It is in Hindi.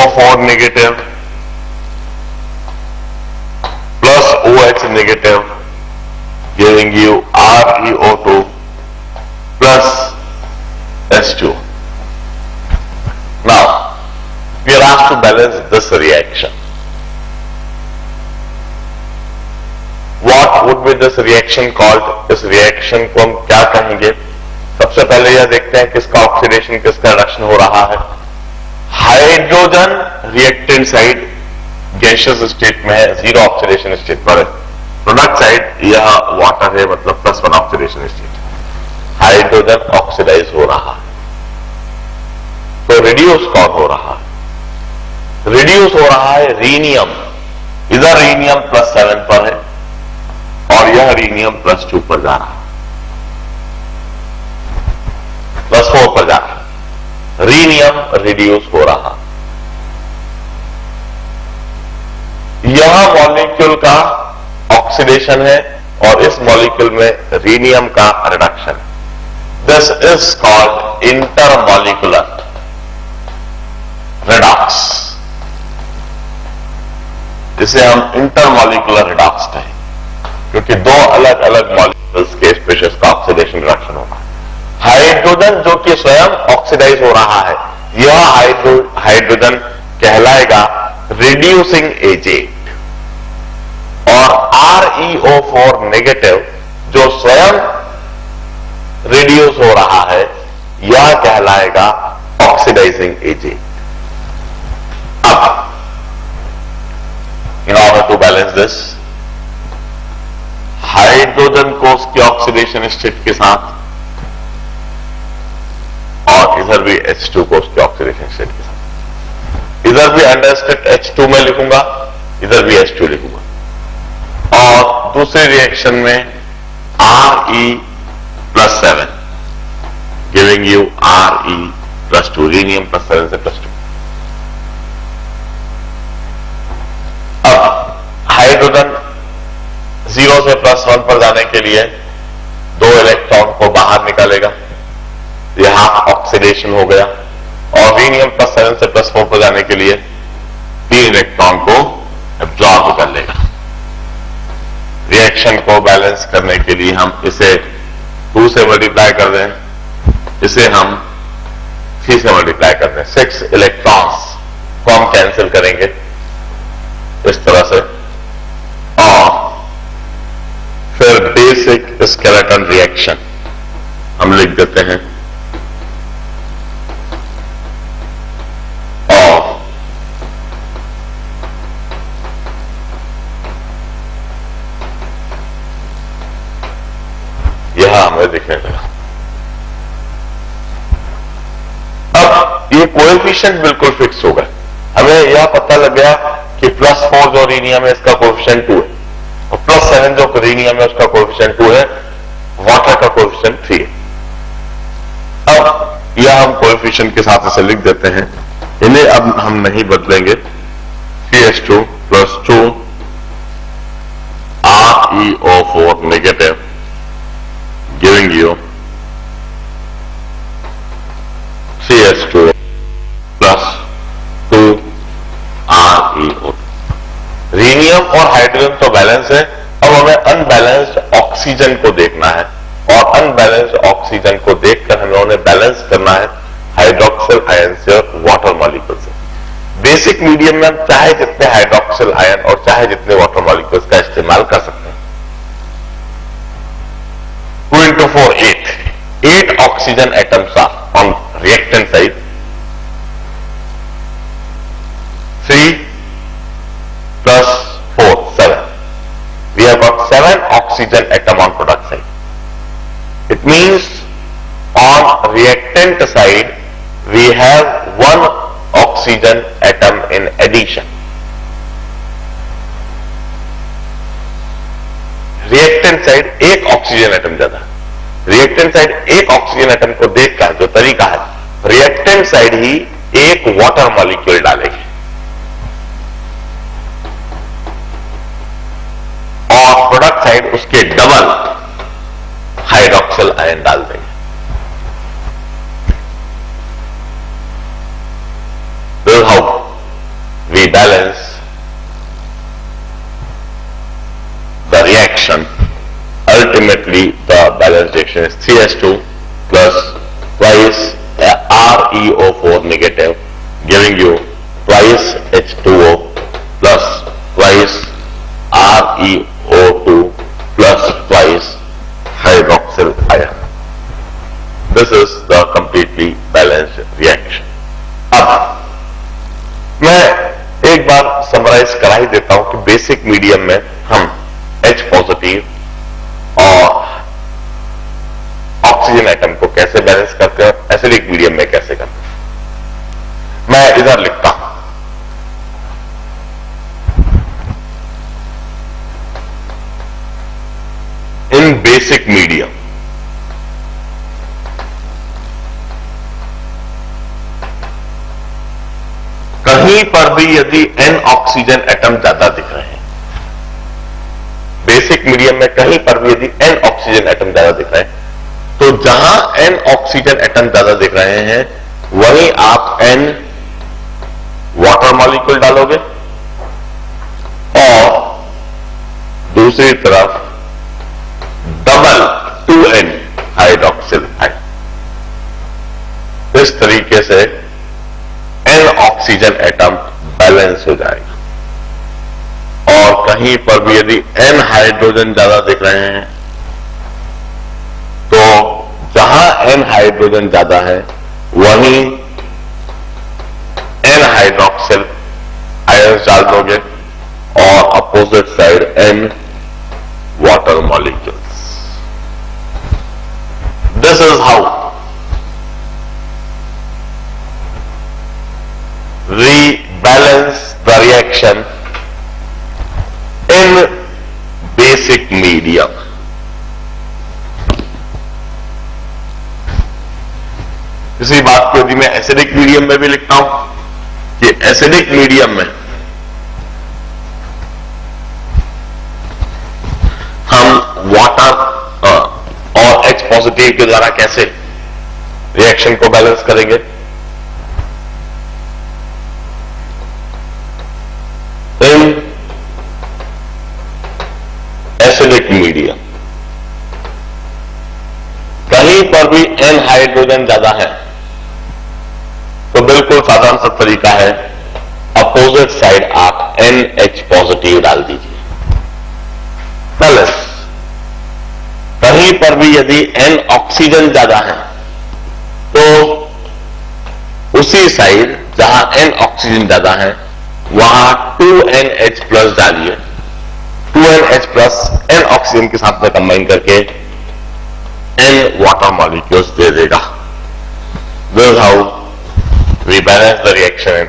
O4 negative plus OH negative, giving you ReO2 plus H2. Now, we are asked to balance this reaction. What would be this reaction called? इस रिएक्शन को हम क्या कहेंगे? सबसे पहले यह देखते हैं किसका ऑक्सीडेशन किसका रिडक्शन हो रहा है. Hydrogen reactant side gaseous state में है, जीरो ऑक्सीडेशन स्टेट पर है. प्रोडक्ट साइड यह वाटर है, मतलब +1 ऑक्सीडेशन स्टेट. हाइड्रोजन ऑक्सीडाइज हो रहा है, तो रिड्यूस कौन हो रहा है? रिड्यूस हो रहा है रीनियम. इधर रीनियम +7 पर है और यह रीनियम +2 पर जा रहा है, +4 पर जा रहा है. रीनियम रिड्यूस हो रहा. यह मॉलिक्यूल का ऑक्सीडेशन है और इस मॉलिक्यूल में रीनियम का reduction. This is called intermolecular redox. इसे हम इंटरमॉलिक्यूलर रिडॉक्स कहें, क्योंकि दो अलग अलग मॉलिक्यूल्स के स्पीशीज का ऑक्सीडेशन रिडक्शन होगा. हाइड्रोजन जो कि स्वयं ऑक्सीडाइज हो रहा है, यह हाइड्रोजन कहलाएगा रिड्यूसिंग एजेंट. और ReO4 नेगेटिव जो स्वयं रिड्यूस हो रहा है, यह कहलाएगा ऑक्सीडाइजिंग एजेंट. अब in order to balance this, hydrogen को उसके ऑक्सीडेशन स्टेट के साथ और इधर भी H2 को उसके ऑक्सीडेशन स्टेट के साथ, इधर भी अंडरस्टेट H2 में लिखूंगा, इधर भी H2 लिखूंगा. और दूसरे रिएक्शन में Re+7 giving you Re+2, rhenium +7 से +2. अब हाइड्रोजन 0 से +1 पर जाने के लिए 2 इलेक्ट्रॉन को बाहर निकालेगा, यहां ऑक्सीडेशन हो गया. और रीनियम +7 से +4 पर जाने के लिए 3 इलेक्ट्रॉन को एब्जॉर्ब कर लेगा. रिएक्शन को बैलेंस करने के लिए हम इसे 2 से मल्टीप्लाई कर दें, इसे हम 3 से मल्टीप्लाई कर दें. 6 इलेक्ट्रॉन्स को हम कैंसिल करेंगे इस तरह से. और फिर बेसिक स्केलेटन रिएक्शन हम लिख देते हैं. और यह हमें दिखने लगा. अब ये कोएफिशिएंट बिल्कुल फिक्स हो गए. हमें यह पता लग गया कि +4 जो रीनियम है इसका कोएफिशिएंट 2 है, और +7 जो रीनियम है उसका कोएफिशिएंट 2 है, वाटर का कोएफिशिएंट 3 है. अब यह हम कोएफिशिएंट के साथ इसे लिख देते हैं. इन्हें अब हम नहीं बदलेंगे. CH2 +2 ReO4 negative giving you CH2 +2 ReO2. Rhenium और हाइड्रोजन तो बैलेंस है. अब हमें अनबैलेंस्ड ऑक्सीजन को देखना है, और अनबैलेंस्ड ऑक्सीजन को देखकर हमें उन्हें बैलेंस करना है हाइड्रोक्सिल आयन से और वाटर मॉलिक्यूल से. बेसिक मीडियम में हम चाहे जितने हाइड्रोक्सिल आयन और चाहे जितने वाटर मॉलिक्यूल्स का इस्तेमाल कर सकते हैं. 2 into 4 8. 8 oxygen atoms are on reactant side. 3 plus 4 7. We have got 7 oxygen atom on product side. It means on reactant side we have 1 oxygen atom in addition. Reactant side एक ऑक्सीजन एटम ज्यादा. रिएक्टेंट साइड एक ऑक्सीजन एटम को देखकर जो तरीका है, रिएक्टेंट साइड ही एक वाटर मॉलिक्यूल डालेगी और प्रोडक्ट साइड उसके डबल हाइड्रोक्सिल आयन डाल देंगे. This is how the reaction, ultimately the balanced reaction is 3s2 plus twice ReO4 negative, giving you twice H2O plus twice ReO2 plus twice hydroxyl ion. This is the completely balanced reaction. अब मैं एक बार समराइज करा ही देता हूं कि बेसिक मीडियम में हम H पॉजिटिव और ऑक्सीजन एटम को कैसे बैलेंस करते हैं और एसिडिक मीडियम में कैसे करते हैं। मैं इधर लिखता हूं, इन बेसिक मीडियम कहीं पर भी यदि N ऑक्सीजन एटम ज्यादा दिख रहे हैं, बेसिक मीडियम में कहीं पर भी यदि N ऑक्सीजन एटम ज्यादा दिख रहे हैं, तो जहां N ऑक्सीजन एटम ज्यादा दिख रहे हैं वहीं आप N वाटर मॉलिक्यूल डालोगे और दूसरी तरफ डबल 2N हाइड्रोक्सिल आयन। इस तरीके से N ऑक्सीजन एटम बैलेंस हो जाएगा। और कहीं पर भी यदि N हाइड्रोजन ज्यादा दिख रहे हैं तो जहां N हाइड्रोजन ज्यादा है वहीं N हाइड्रोक्सिल आयंस डाल दोगे और opposite side N water molecules. This is how we balance the reaction in basic medium. इसी बात को यदि मैं एसिडिक मीडियम में भी लिखता हूं कि एसिडिक मीडियम में हम वाटर और H पॉजिटिव के द्वारा कैसे रिएक्शन को बैलेंस करेंगे। इन एसिडिक मीडियम कहीं पर भी N हाइड्रोजन ज्यादा है तो बिल्कुल साधारण सा तरीका है, अपोजिट साइड आप NH पॉजिटिव डाल दीजिए। बैलेंस कहीं पर भी यदि N ऑक्सीजन ज्यादा है तो उसी साइड जहां N ऑक्सीजन ज्यादा है वहां 2NH प्लस डालिए। 2NH प्लस N ऑक्सीजन के साथ में कंबाइन करके N वाटर मॉलिक्यूल्स दे देगा। This is how we balance the reaction in